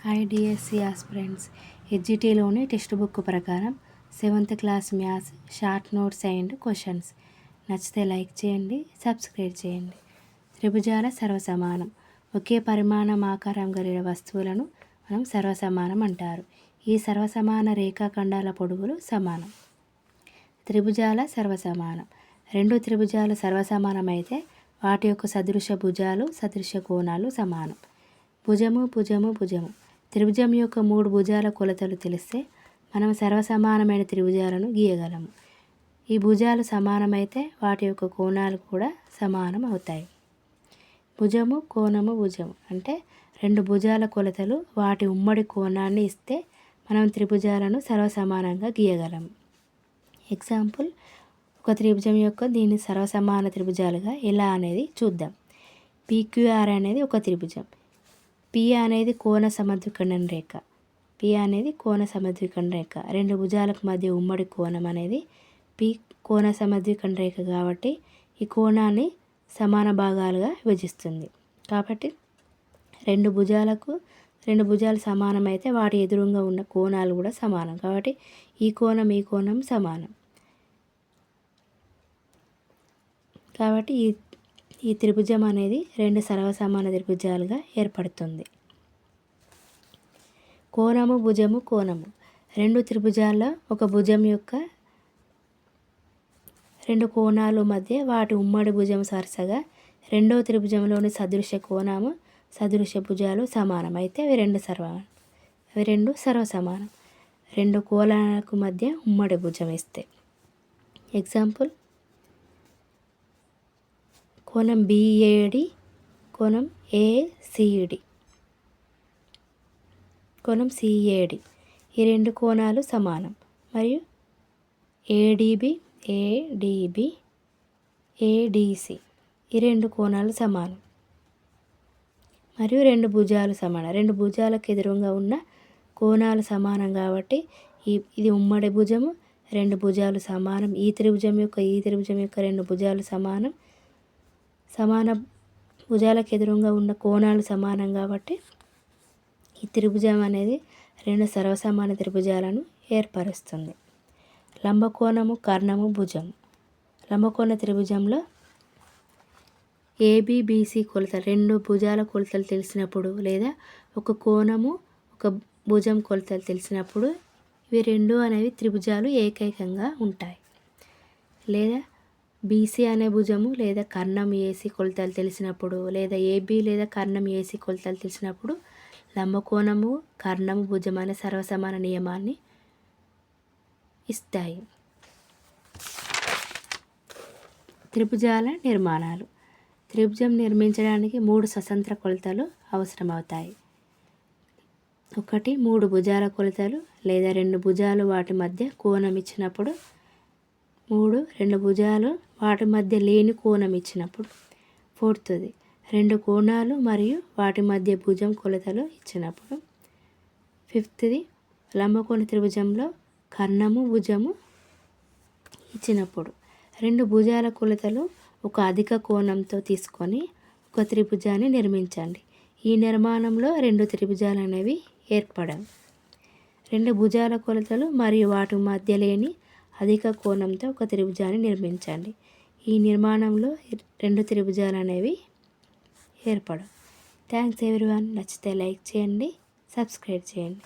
Hi DSC aspirants. హెచ్జిటిలోని text book ప్రకారం 7th class maths short notes and questions. నచ్చితే like చేయండి, subscribe చేయండి. త్రిభుజాల సర్వసమానం. ఒకే పరిమాణం ఆకారం కలిగిన వస్తువులను మనం సర్వసమానం అంటారు. ఈ సర్వసమాన రేఖాఖండాల పొడవులు సమానం. త్రిభుజాల సర్వసమానం. రెండు త్రిభుజాలు సర్వసమానమైతే వాటి యొక్క సదృశ భుజాలు, సదృశ కోణాలు సమానం. భుజము భుజము భుజము. త్రిభుజం యొక్క 3 భుజాల కొలతలు తెలిస్తే మనం సర్వసమానమైన త్రిభుజాలను గీయగలము. ఈ భుజాలు సమానమైతే వాటి యొక్క కోణాలు కూడా సమానం అవుతాయి. భుజము కోణము భుజము అంటే 2 భుజాల కొలతలు వాటి ఉమ్మడి కోణాన్ని ఇస్తే మనం త్రిభుజాలను సర్వసమానంగా గీయగలము. ఎగ్జాంపుల్, ఒక త్రిభుజం యొక్క దీన్ని సర్వసమాన త్రిభుజాలుగా ఎలా అనేది చూద్దాం. PQR అనేది ఒక త్రిభుజం. P అనేది కోణ సమద్విఖండన రేఖ. P అనేది కోణ సమద్విఖండన రేఖ. 2 భుజాలకు మధ్య ఉమ్మడి కోణం అనేది P కోణ సమద్విఖండన రేఖ కాబట్టి ఈ కోణాన్ని సమాన భాగాలుగా విభజిస్తుంది. కాబట్టి 2 భుజాలు సమానమైతే వాటి ఎదురుగా ఉన్న కోణాలు కూడా సమానం. కాబట్టి ఈ కోణం సమానం. కాబట్టి ఈ త్రిభుజం అనేది 2 సర్వసమాన త్రిభుజాలుగా ఏర్పడుతుంది. కోణము భుజము కోణము. 2 త్రిభుజాల్లో ఒక భుజం యొక్క 2 కోణాలు మధ్య వాటి ఉమ్మడి భుజం వరుసగా రెండవ త్రిభుజంలోని సదృశ కోణము, సదృశ భుజాలు సమానం అయితే అవి రెండు సర్వసమానం. 2 కోణాలకు మధ్య ఉమ్మడి భుజం ఇస్తే. ఎగ్జాంపుల్, కోణం BAD, కోణం ACD, కోణం CAD. ఈ 2 కోణాలు సమానం. మరియు ADB, ADC ఈ 2 కోణాలు సమానం. మరియు 2 భుజాలు సమానం. 2 భుజాలకు ఎదురుగా ఉన్న కోణాలు సమానం కాబట్టి ఇది ఉమ్మడి భుజము, 2 భుజాలు సమానం. ఈ త్రిభుజం యొక్క 2 భుజాలు సమానం. సమాన భుజాలకు ఎదురుగా ఉన్న కోణాలు సమానం కాబట్టి ఈ త్రిభుజం అనేది 2 సర్వసమాన త్రిభుజాలను ఏర్పరుస్తుంది. లంబకోణము కర్ణము భుజము. లంబకోణ త్రిభుజంలో ABBC కొలతలు 2 భుజాల కొలతలు తెలిసినప్పుడు లేదా ఒక కోణము ఒక భుజం కొలతలు తెలిసినప్పుడు ఇవి 2 అనేవి త్రిభుజాలు ఏకైకంగా ఉంటాయి. లేదా BC అనే భుజము లేదా కర్ణం AC కొలతలు తెలిసినప్పుడు లేదా AB లేదా కర్ణం AC కొలతలు తెలిసినప్పుడు లంబకోణము కర్ణము భుజం అనే సర్వసమాన నియమాన్ని ఇస్తాయి. త్రిభుజాల నిర్మాణాలు. త్రిభుజం నిర్మించడానికి 3 స్వతంత్ర కొలతలు అవసరమవుతాయి. 1 3 భుజాల కొలతలు లేదా 2 భుజాలు వాటి మధ్య కోణం ఇచ్చినప్పుడు. 2 భుజాలు వాటి మధ్య లేని కోణం ఇచ్చినప్పుడు. 4th 2 కోణాలు మరియు వాటి మధ్య భుజం కొలతలు ఇచ్చినప్పుడు. 5th లంబకోణ త్రిభుజంలో కర్ణము భుజము ఇచ్చినప్పుడు. 2 భుజాల కొలతలు ఒక అధిక కోణంతో తీసుకొని ఒక త్రిభుజాన్ని నిర్మించండి. ఈ నిర్మాణంలో 2 త్రిభుజాలు అనేవి ఏర్పడవు. 2 భుజాల కొలతలు మరియు వాటి మధ్య లేని అధిక కోణంతో ఒక త్రిభుజాన్ని నిర్మించండి. ఈ నిర్మాణంలో 2 త్రిభుజాలు అనేవి ఏర్పడవు. Thanks everyone. నచ్చితే లైక్ చేయండి, సబ్స్క్రైబ్ చేయండి.